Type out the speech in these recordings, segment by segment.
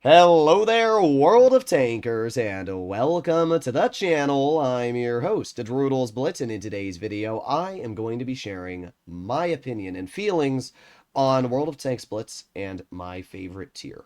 Hello there, World of Tankers, and welcome to the channel. I'm your host, Droodles Blitz, and in today's video, I am going to be sharing my opinion and feelings on World of Tanks Blitz and my favorite tier.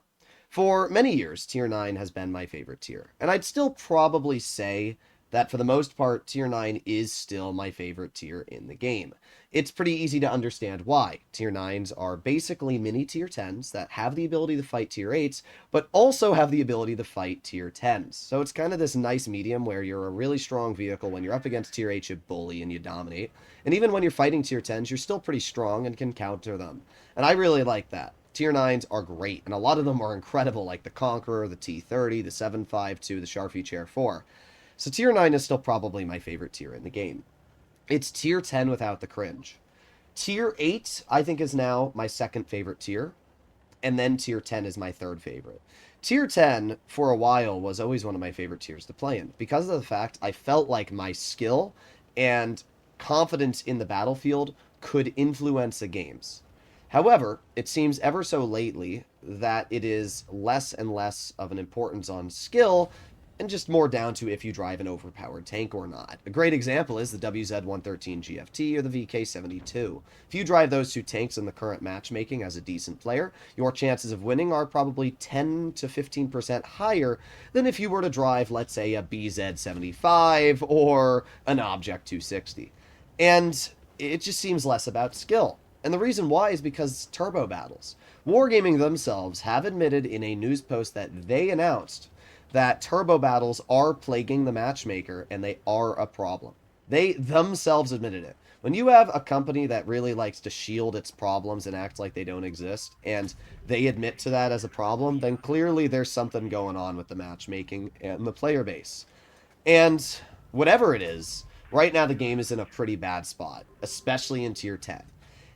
For many years, Tier 9 has been my favorite tier, and I'd still probably say that for the most part, Tier 9 is still my favorite tier in the game. It's pretty easy to understand why. Tier 9s are basically mini Tier 10s that have the ability to fight Tier 8s, but also have the ability to fight Tier 10s. So it's kind of this nice medium where you're a really strong vehicle. When you're up against Tier 8, you bully and you dominate. And even when you're fighting Tier 10s, you're still pretty strong and can counter them. And I really like that. Tier 9s are great, and a lot of them are incredible, like the Conqueror, the T-30, the 7.5.2, the Sharfie Chair 4. So Tier 9 is still probably my favorite tier in the game. It's Tier 10 without the cringe. Tier 8, I think, is now my second favorite tier, and then Tier 10 is my third favorite. Tier 10, for a while, was always one of my favorite tiers to play in because of the fact I felt like my skill and confidence in the battlefield could influence the games. However, it seems ever so lately that it is less and less of an importance on skill and just more down to if you drive an overpowered tank or not. A great example is the WZ-113 GFT or the VK-72. If you drive those two tanks in the current matchmaking as a decent player, your chances of winning are probably 10 to 15% higher than if you were to drive, let's say, a BZ-75 or an Object 260. And it just seems less about skill. And the reason why is because turbo battles. Wargaming themselves have admitted in a news post that they announced that turbo battles are plaguing the matchmaker and they are a problem. They themselves admitted it. When you have a company that really likes to shield its problems and act like they don't exist, and they admit to that as a problem, then clearly there's something going on with the matchmaking and the player base. And whatever it is, right now the game is in a pretty bad spot, especially in Tier 10.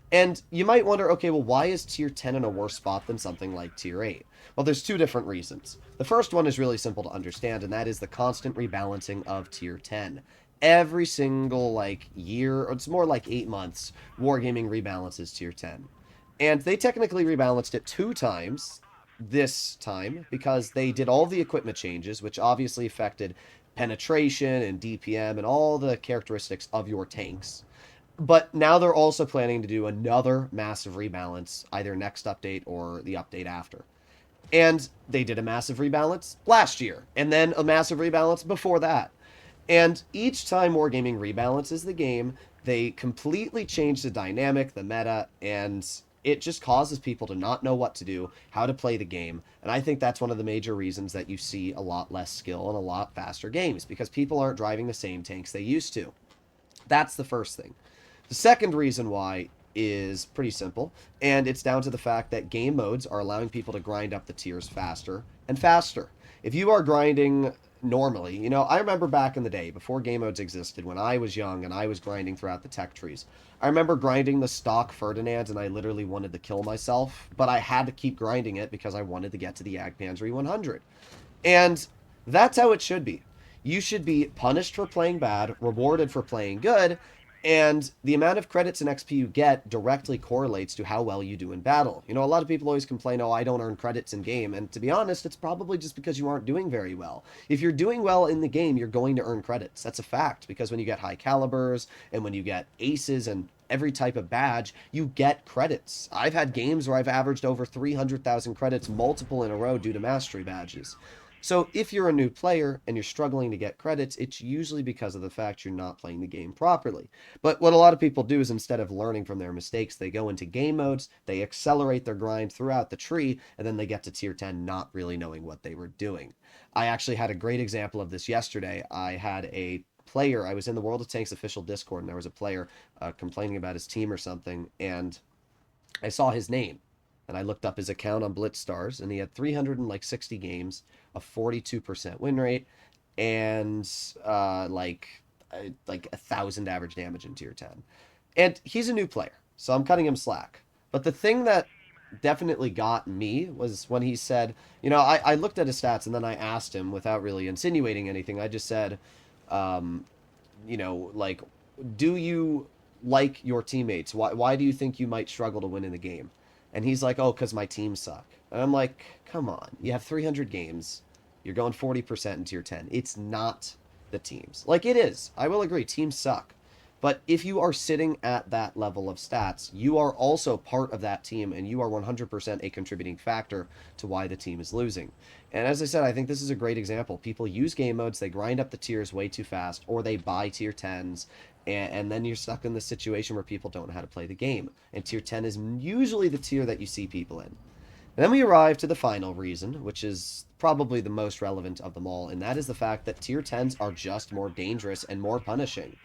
And you might wonder, okay, well, why is Tier 10 in a worse spot than something like Tier 8? Well, there's two different reasons. The first one is really simple to understand, and that is the constant rebalancing of Tier 10. Every single, year, or it's more like 8 months, Wargaming rebalances Tier 10. And they technically rebalanced it 2 times this time because they did all the equipment changes, which obviously affected penetration and DPM and all the characteristics of your tanks. But now they're also planning to do another massive rebalance, either next update or the update after. And they did a massive rebalance last year, and then a massive rebalance before that. And each time Wargaming rebalances the game, they completely change the dynamic, the meta, and it just causes people to not know what to do, how to play the game. And I think that's one of the major reasons that you see a lot less skill and a lot faster games, because people aren't driving the same tanks they used to. That's the first thing. The second reason why is pretty simple, and it's down to the fact that game modes are allowing people to grind up the tiers faster and faster. If you are grinding normally, I remember back in the day, before game modes existed, when I was young and I was grinding throughout the tech trees, I remember grinding the stock Ferdinand and I literally wanted to kill myself, but I had to keep grinding it because I wanted to get to the Jagdpanzer 100. And that's how it should be. You should be punished for playing bad, rewarded for playing good, and the amount of credits and XP you get directly correlates to how well you do in battle. A lot of people always complain, oh, I don't earn credits in game, and to be honest, it's probably just because you aren't doing very well. If you're doing well in the game, you're going to earn credits. That's a fact, because when you get high calibers, and when you get aces and every type of badge, you get credits. I've had games where I've averaged over 300,000 credits multiple in a row due to mastery badges. So if you're a new player and you're struggling to get credits, it's usually because of the fact you're not playing the game properly. But what a lot of people do is instead of learning from their mistakes, they go into game modes, they accelerate their grind throughout the tree, and then they get to tier 10 not really knowing what they were doing. I actually had a great example of this yesterday. I had a player, I was in the World of Tanks official Discord, and there was a player complaining about his team or something, and I saw his name and I looked up his account on BlitzStars, and he had 360 games, a 42% win rate, and like 1,000 average damage in tier 10. And he's a new player, so I'm cutting him slack. But the thing that definitely got me was when he said, I looked at his stats and then I asked him without really insinuating anything. I just said, um, like, do you like your teammates? Why do you think you might struggle to win in the game? And he's like, oh, because my team suck. And I'm like, Come on. You have 300 games. You're going 40% in tier 10. It's not the teams. Like, it is. I will agree. Teams suck. But if you are sitting at that level of stats, you are also part of that team, and you are 100% a contributing factor to why the team is losing. And as I said, I think this is a great example. People use game modes, they grind up the tiers way too fast, or they buy tier 10s, and then you're stuck in this situation where people don't know how to play the game. And tier 10 is usually the tier that you see people in. And then we arrive to the final reason, which is probably the most relevant of them all, and that is the fact that tier 10s are just more dangerous and more punishing.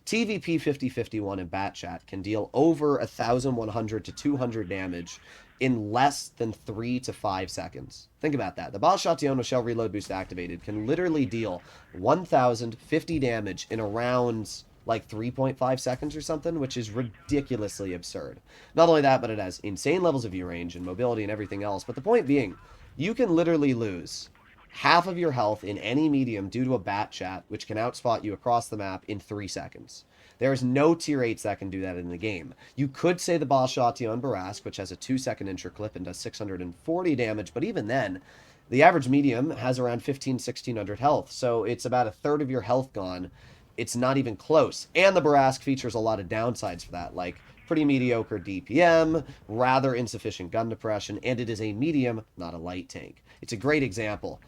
TVP 5051 and Batchat can deal over 1,100 to 200 damage in less than 3 to 5 seconds. Think about that. The Bashation with Shell Reload Boost activated can literally deal 1,050 damage in around like 3.5 seconds or something, which is ridiculously absurd. Not only that, but it has insane levels of view range and mobility and everything else. But the point being, you can literally lose half of your health in any medium due to a Batchat, which can outspot you across the map in 3 seconds. There is no tier 8s that can do that in the game. You could say the Bashation Barask, which has a 2-second intro clip and does 640 damage, but even then, the average medium has around 1,1600 health, so it's about a third of your health gone. It's not even close. And the Barask features a lot of downsides for that, like pretty mediocre DPM, rather insufficient gun depression, and it is a medium, not a light tank. It's a great example.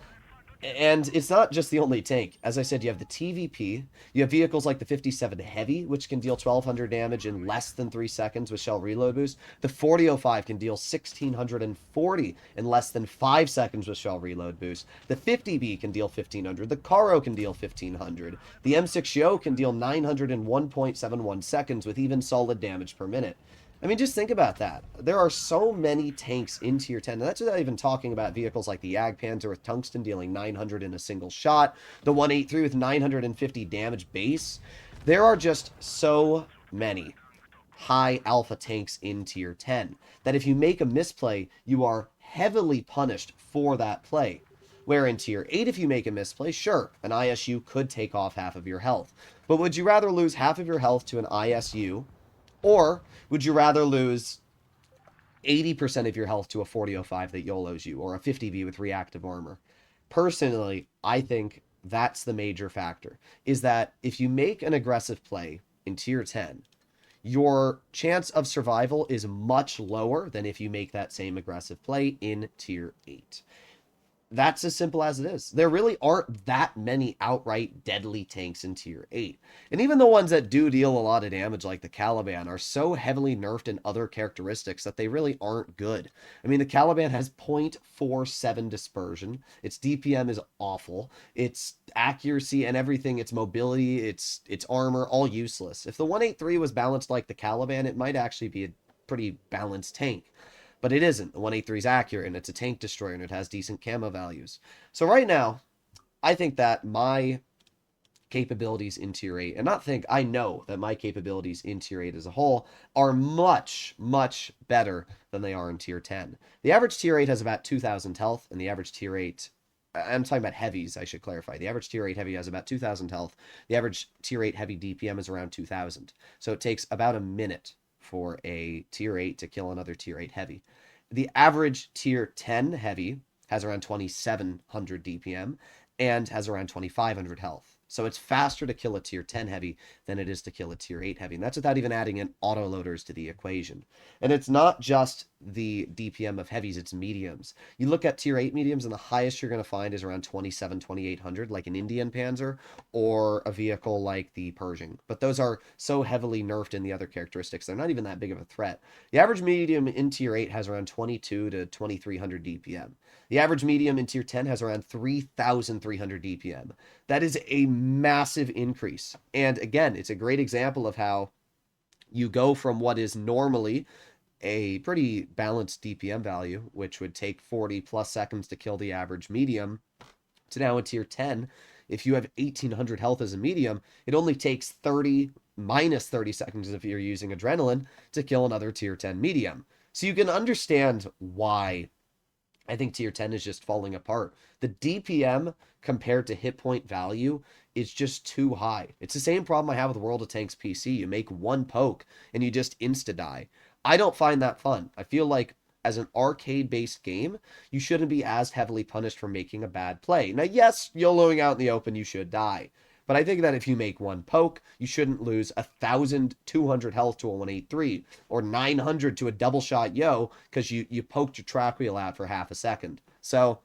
And it's not just the only tank. As I said, you have the TVP. You have vehicles like the 57 Heavy, which can deal 1,200 damage in less than 3 seconds with Shell Reload Boost. The 4005 can deal 1,640 in less than 5 seconds with Shell Reload Boost. The 50B can deal 1,500. The Caro can deal 1,500. The M6 Yo can deal 901.71 seconds with even solid damage per minute. I mean, just think about that. There are so many tanks in tier 10, and that's without even talking about vehicles like the Jagdpanther with Tungsten dealing 900 in a single shot, the 183 with 950 damage base. There are just so many high alpha tanks in tier 10 that if you make a misplay, you are heavily punished for that play. Where in tier 8, if you make a misplay, sure, an ISU could take off half of your health. But would you rather lose half of your health to an ISU, or would you rather lose 80% of your health to a 4005 that YOLOs you, or a 50V with reactive armor? Personally, I think that's the major factor, is that if you make an aggressive play in tier 10, your chance of survival is much lower than if you make that same aggressive play in tier 8. That's as simple as it is. There really aren't that many outright deadly tanks in tier 8. And even the ones that do deal a lot of damage, like the Caliban, are so heavily nerfed in other characteristics that they really aren't good. I mean, the Caliban has 0.47 dispersion. Its DPM is awful. Its accuracy and everything, its mobility, its armor, all useless. If the 183 was balanced like the Caliban, it might actually be a pretty balanced tank. But it isn't. The 183 is accurate, and it's a tank destroyer, and it has decent camo values. So right now, I think that my capabilities in tier 8, and not think, I know that my capabilities in tier 8 as a whole are much, much better than they are in tier 10. The average tier 8 has about 2,000 health, and the average tier 8, I'm talking about heavies, I should clarify. The average tier 8 heavy has about 2,000 health. The average tier 8 heavy DPM is around 2,000. So it takes about a minute for a tier 8 to kill another tier 8 heavy. The average tier 10 heavy has around 2,700 DPM and has around 2,500 health. So it's faster to kill a tier 10 heavy than it is to kill a tier 8 heavy. And that's without even adding in autoloaders to the equation. And it's not just the DPM of heavies, it's mediums. You look at tier 8 mediums, and the highest you're going to find is around 2,800, like an Indian Panzer or a vehicle like the Pershing. But those are so heavily nerfed in the other characteristics, they're not even that big of a threat. The average medium in tier 8 has around 22 to 2,300 DPM. The average medium in tier 10 has around 3,300 DPM. That is a massive increase. And again, it's a great example of how you go from what is normally a pretty balanced DPM value, which would take 40 plus seconds to kill the average medium, to now in tier 10, if you have 1,800 health as a medium, it only takes 30 minus 30 seconds if you're using adrenaline to kill another tier 10 medium. So you can understand why I think tier 10 is just falling apart. The DPM compared to hit point value is just too high. It's the same problem I have with World of Tanks PC. You make one poke and you just insta-die. I don't find that fun. I feel like as an arcade-based game, you shouldn't be as heavily punished for making a bad play. Now, yes, YOLOing out in the open, you should die. But I think that if you make one poke, you shouldn't lose 1,200 health to a 183 or 900 to a double shot yo because you poked your track wheel out for half a second. So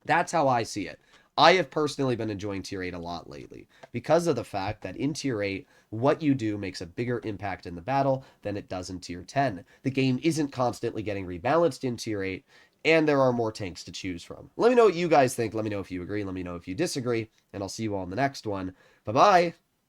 that's how I see it. I have personally been enjoying Tier 8 a lot lately because of the fact that in Tier 8, what you do makes a bigger impact in the battle than it does in Tier 10. The game isn't constantly getting rebalanced in Tier 8, and there are more tanks to choose from. Let me know what you guys think. Let me know if you agree. Let me know if you disagree, and I'll see you all in the next one. Bye-bye.